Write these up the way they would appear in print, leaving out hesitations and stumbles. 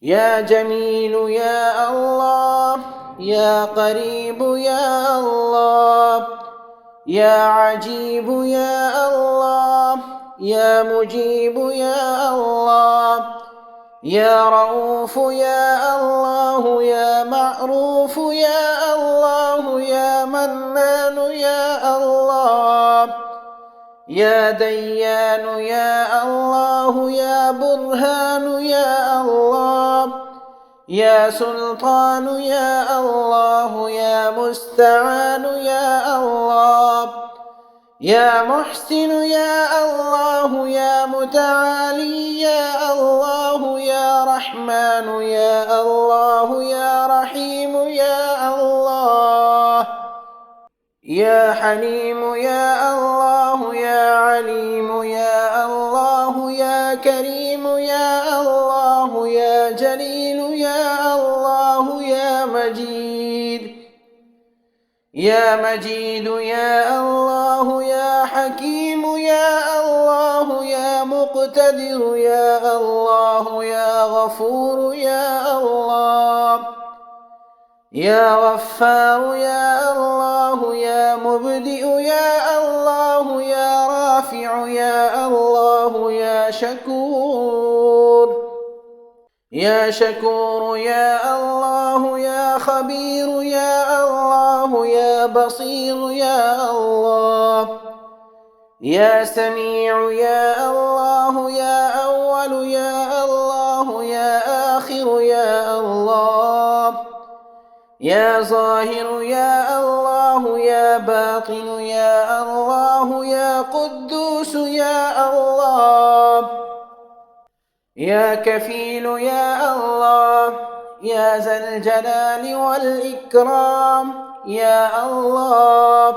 يا جميل يا الله، يا قريب يا الله، يا عجيب يا الله، يا مجيب يا الله، يا رؤوف يا الله، يا معروف يا الله، يا منان يا الله، يا ديان يا الله، يا برهان يا الله، يا سلطان يا الله، يا مستعان يا الله، يا محسن يا الله، يا متعالي يا الله، يا رحمن يا الله، يا رحيم يا الله، يا حليم يا الله، يا عليم يا الله، يا كريم يا الله، يا جليل يا الله، يا مجيد يا مجيد يا الله، يا حكيم يا الله، يا مقتدر يا الله، يا غفور يا الله، يا غفار يا الله، يا مبدئ يا الله، يا رافع يا الله، يا شكور يا شكور يا الله، يا خبير يا الله، يا بصير يا الله، يا سميع يا الله، يا أول يا الله، يا آخر يا الله، يا ظاهر يا الله، يا باطن يا الله، يا قدوس يا الله، يا كفيل يا الله، يا ذا الجلال والإكرام يا الله،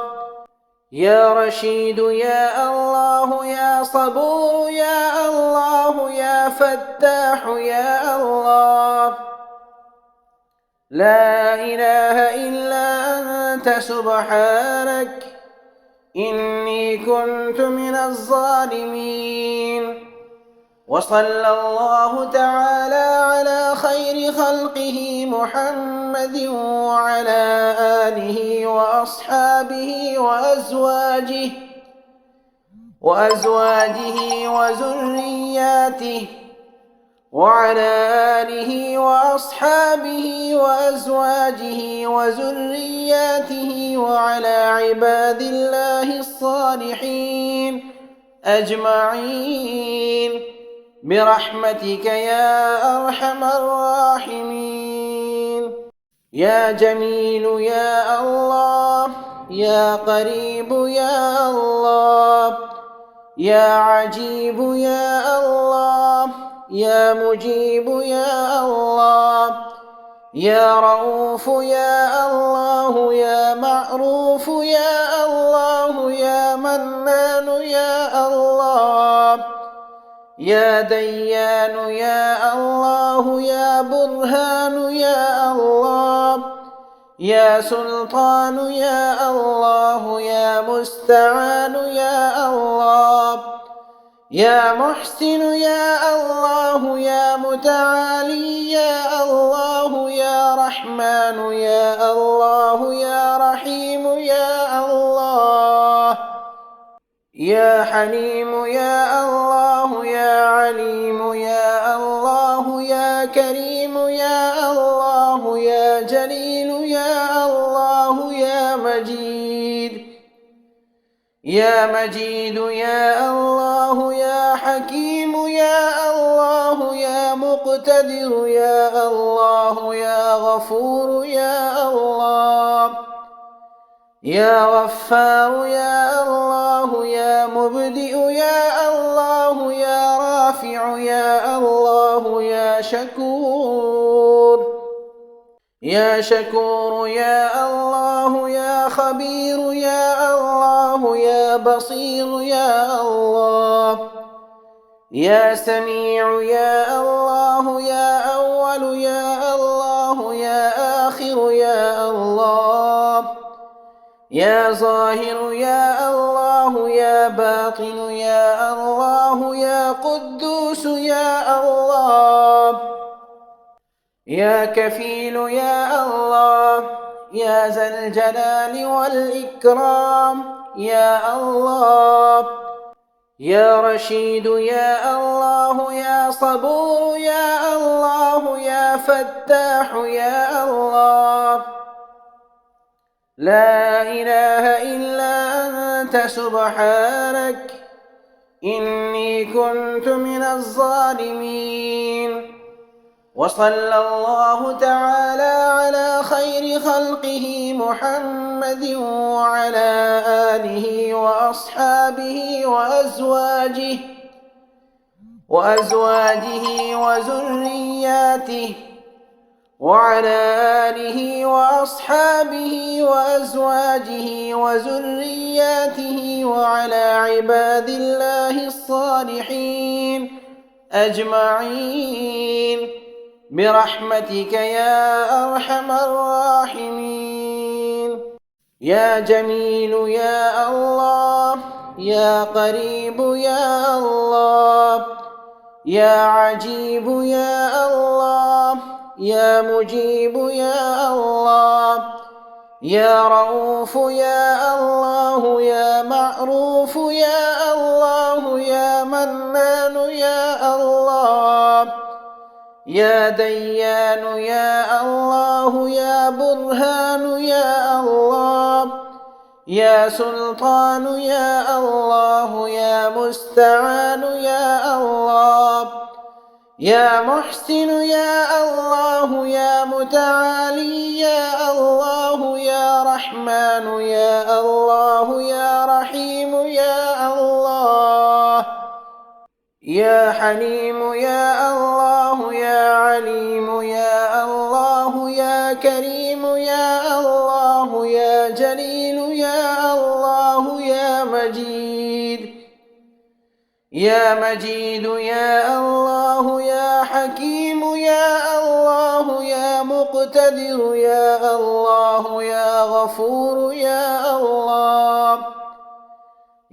يا رشيد يا الله، يا صبور يا الله، يا فتاح يا الله، لا إله إلا أنت سبحانك إني كنت من الظالمين. وصلى الله تعالى على خير خلقه محمد وعلى آله وأصحابه وأزواجه وذرياته، وعلى آله وأصحابه وأزواجه وذرياته، وعلى عباد الله الصالحين أجمعين برحمتك يا أرحم الراحمين. يا جميل يا الله، يا قريب يا الله، يا عجيب يا الله، يا مجيب يا الله، يا رؤوف يا الله، يا معروف يا الله، يا منان يا الله، يا ديان يا الله، يا برهان يا الله، يا سلطان يا الله، يا مستعان يا الله، يا محسن يا الله، يا متعالي يا الله، يا رحمن يا الله، يا رحيم يا الله، يا حليم يا الله، يا عليم يا الله، يا كريم يا الله، يا جليل يا الله، يا مجيد يا مجيد يا الله، يا حكيم يا الله، يا مقتدر يا الله، يا غفور يا الله، يا غفار يا الله، يا مبدئ يا الله، يا رافع يا الله، يا شكور يا الله، يا خبير يا الله، يا بصير يا الله، يا سميع يا الله، يا أول يا الله، يا آخر يا الله، يا ظاهر يا الله، يا باطن يا الله، يا قدوس يا الله، يا كفيل يا الله يا ذا الجلال والإكرام يا الله. يا رشيد يا الله يا صبور يا الله يا فتاح يا الله. لا إله إلا أنت سبحانك إني كنت من الظالمين. وصلى الله تعالى على خير خلقه محمد وعلى آله وأصحابه وأزواجه وذرياته وعلى آله وأصحابه وأزواجه وذرياته وعلى عباد الله الصالحين أجمعين برحمتك يا أرحم الراحمين. يا جميل يا الله يا قريب يا الله يا عجيب يا الله يا مجيب يا الله يا رؤوف يا الله يا معروف يا الله يا منان يا الله يا ديان يا الله يا برهان يا الله يا سلطان يا الله يا مستعان يا الله يا محسن يا الله يا متعالي يا الله يا رحمن يا الله يا رحيم يا الله يا حليم يا الله يا عليم يا الله يا كريم يا الله يا جليل يا الله يا مجيد يا مجيد يا الله يا حكيم يا الله يا مقتدر يا الله يا غفور يا الله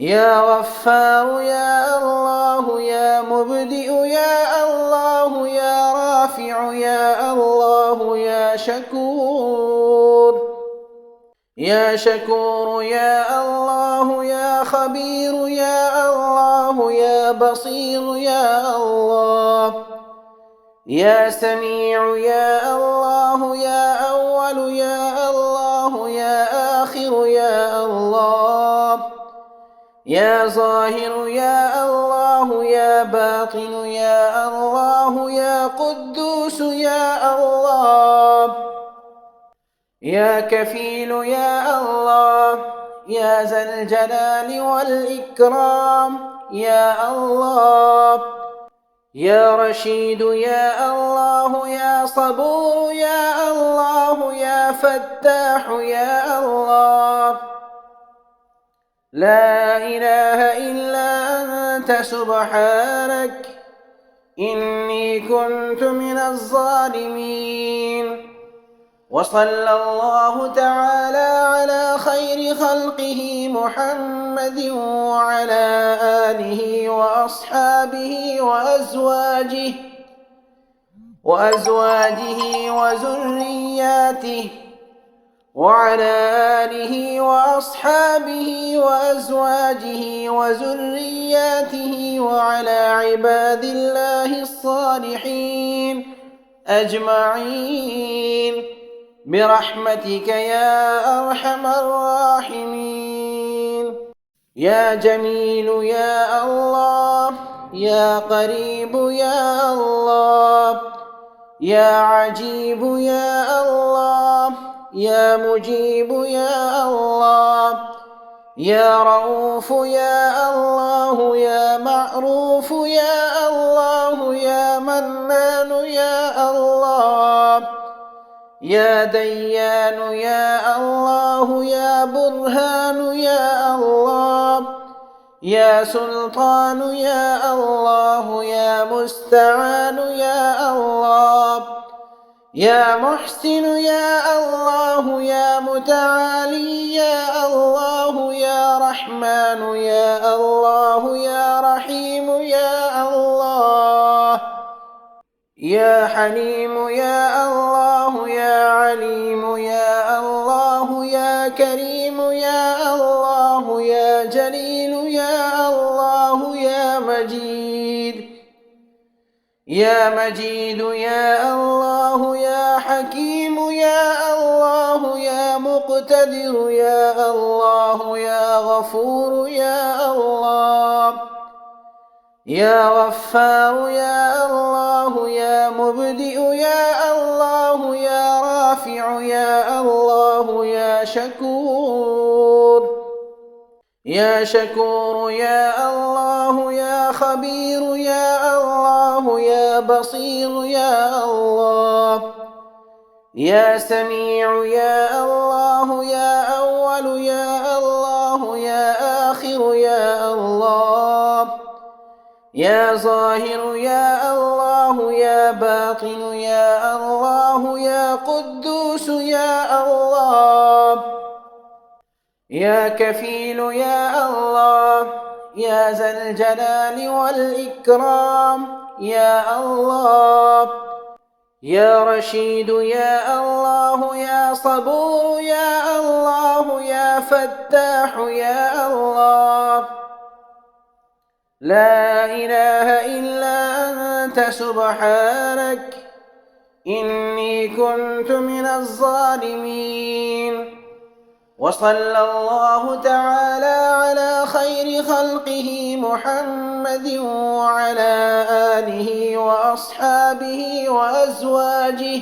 يا غفار يا الله يا مبدئ يا الله يا رافع يا الله يا شكور يا شكور يا الله يا خبير يا الله يا بصير يا الله يا سميع يا الله يا أول يا الله يا آخر يا الله يا ظاهر يا الله يا باطن يا الله يا قدوس يا الله يا كفيل يا الله يا ذا الجلال والإكرام يا الله يا رشيد يا الله يا صبور يا الله يا فتاح يا الله. لا إله إلا أنت سبحانك إني كنت من الظالمين. وصلى الله تعالى على خير خلقه محمد وعلى آله وأصحابه وأزواجه وذرياته وعلى آله وأصحابه وأزواجه وذرياته وعلى عباد الله الصالحين أجمعين برحمتك يا أرحم الراحمين. يا جميل يا الله يا قريب يا الله يا عجيب يا الله يا مجيب يا الله يا رؤوف يا الله يا معروف يا الله يا منان يا الله يا ديان يا الله يا برهان يا الله يا سلطان يا الله يا مستعان يا الله يا محسن يا الله يا متعالي يا الله يا رحمن يا الله يا رحيم يا الله يا حليم يا الله يا عليم يا الله يا كريم يا الله يا جليل يا الله يا مجيد يا مجيد يا الله يا حكيم يا الله يا مقتدر يا الله يا غفور يا الله يا غفار يا الله يا مبدئ يا الله يا رافع يا الله يا شكور يا شكور يا الله يا خبير يا الله يا بصير يا الله يا سميع يا الله يا أول يا الله يا آخر يا الله يا ظاهر يا الله يا باطن يا الله يا قدوس يا الله يا كفيل يا الله يا ذا الجلال والإكرام يا الله يا رشيد يا الله يا صبور يا الله يا فتاح يا الله لا إله إلا أنت سبحانك إني كنت من الظالمين. وصلى الله تعالى على خير خلقه محمد وعلى آله وأصحابه وأزواجه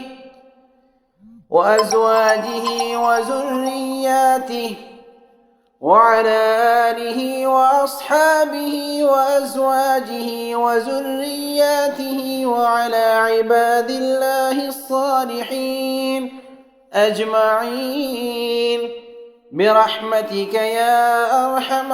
وذرياته وعلى آله وأصحابه وأزواجه وذرياته وعلى عباد الله الصالحين أجمعين برحمتك يا أرحم